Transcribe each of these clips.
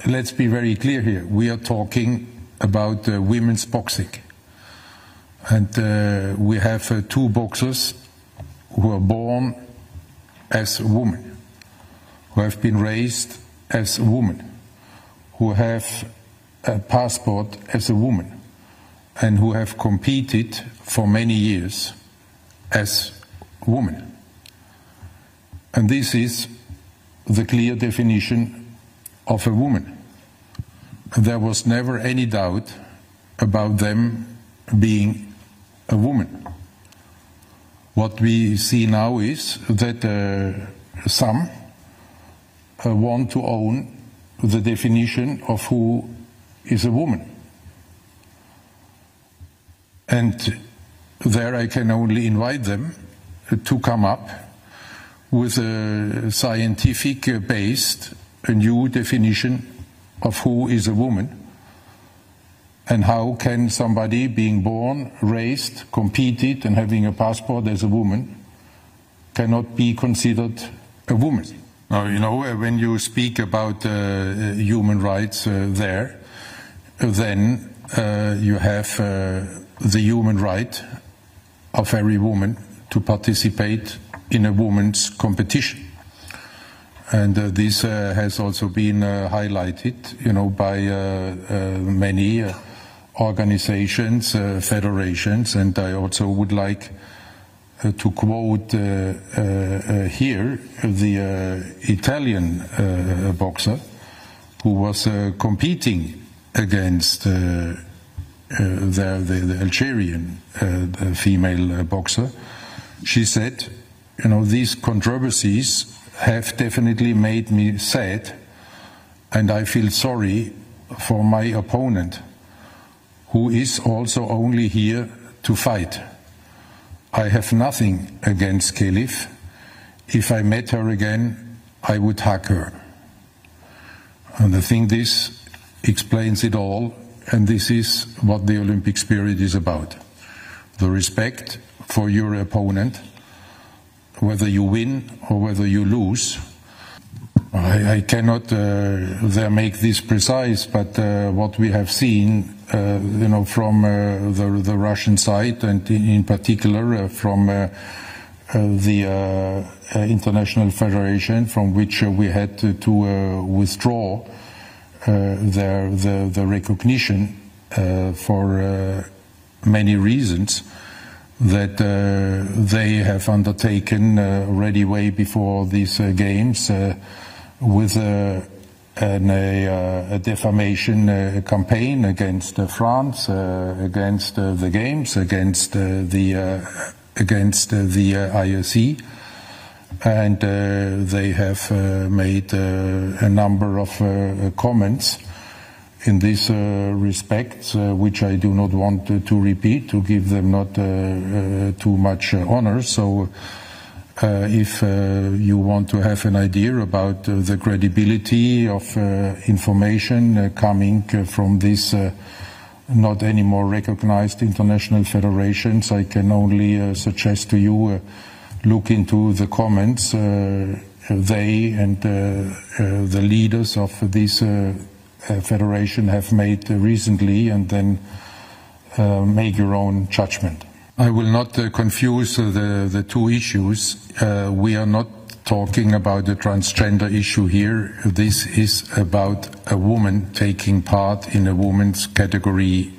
let's be very clear here. We are talking about women's boxing. And we have two boxers who are born as women, who have been raised as women, who have a passport as a woman, and who have competed for many years as women. And this is the clear definition of a woman. There was never any doubt about them being a woman. What we see now is that some want to own the definition of who is a woman. And there I can only invite them to come up with a scientific-based, a new definition of who is a woman, and how can somebody being born, raised, competed and having a passport as a woman cannot be considered a woman. Now, you know, when you speak about human rights then you have the human right of every woman to participate in a woman's competition. And this has also been highlighted, you know, by many organizations, federations, and I also would like to quote here the Italian boxer who was competing against the Algerian female boxer. She said, you know, these controversies have definitely made me sad, and I feel sorry for my opponent, who is also only here to fight. I have nothing against Khelif. If I met her again, I would hug her. And I think this explains it all, and this is what the Olympic spirit is about. The respect for your opponent, whether you win or whether you lose. I cannot there make this precise, but what we have seen, you know, from the Russian side, and in particular from the International Federation, from which we had to withdraw the recognition for many reasons, that they have undertaken already way before these games with a defamation campaign against France, against the games, against the IOC, and they have made a number of comments in this respect, which I do not want to repeat, to give them not too much honor. So if you want to have an idea about the credibility of information coming from this not anymore recognized international federations, I can only suggest to you look into the comments they and the leaders of this federation have made recently, and then make your own judgment. I will not confuse the two issues. We are not talking about the transgender issue here. This is about a woman taking part in a woman's category,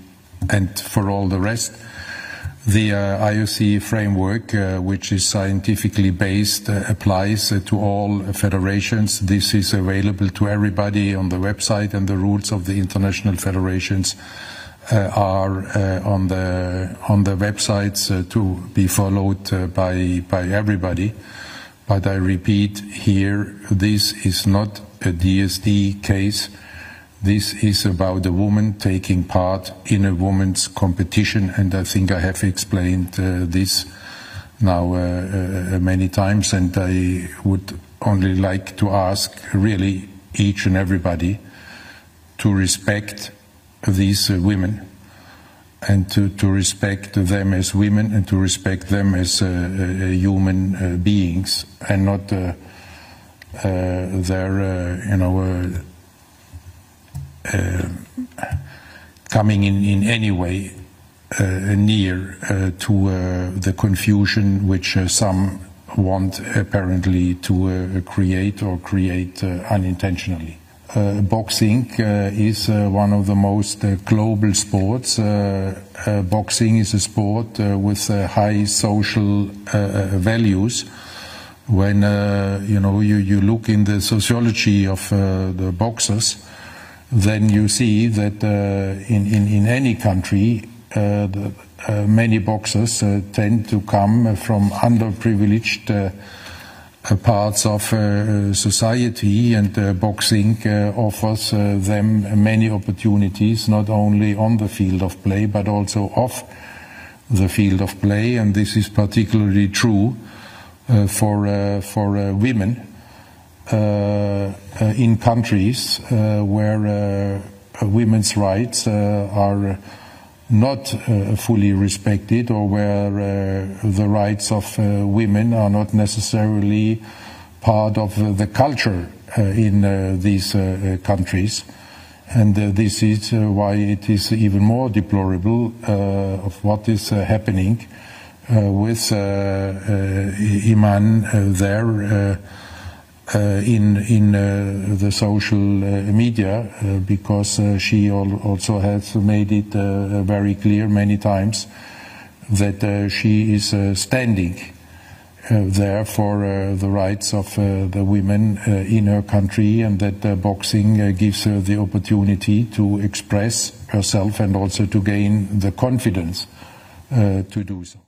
and for all the rest, the IOC framework, which is scientifically based, applies to all federations. This is available to everybody on the website, and the rules of the international federations are on the websites to be followed by everybody. But I repeat here, this is not a DSD case. This is about a woman taking part in a woman's competition, and I think I have explained this now many times, and I would only like to ask really each and everybody to respect these women, and to respect them as women, and to respect them as human beings, and not their coming in any way near to the confusion which some want apparently to create unintentionally. Boxing is one of the most global sports. Boxing is a sport with high social values. When you look in the sociology of the boxers, then you see that in any country many boxers tend to come from underprivileged parts of society, and boxing offers them many opportunities, not only on the field of play but also off the field of play, and this is particularly true for women in countries where women's rights are not fully respected, or where the rights of women are not necessarily part of the culture in these countries. And this is why it is even more deplorable of what is happening with Imane there in the social media, because she also has made it very clear many times that she is standing there for the rights of the women in her country, and that boxing gives her the opportunity to express herself and also to gain the confidence to do so.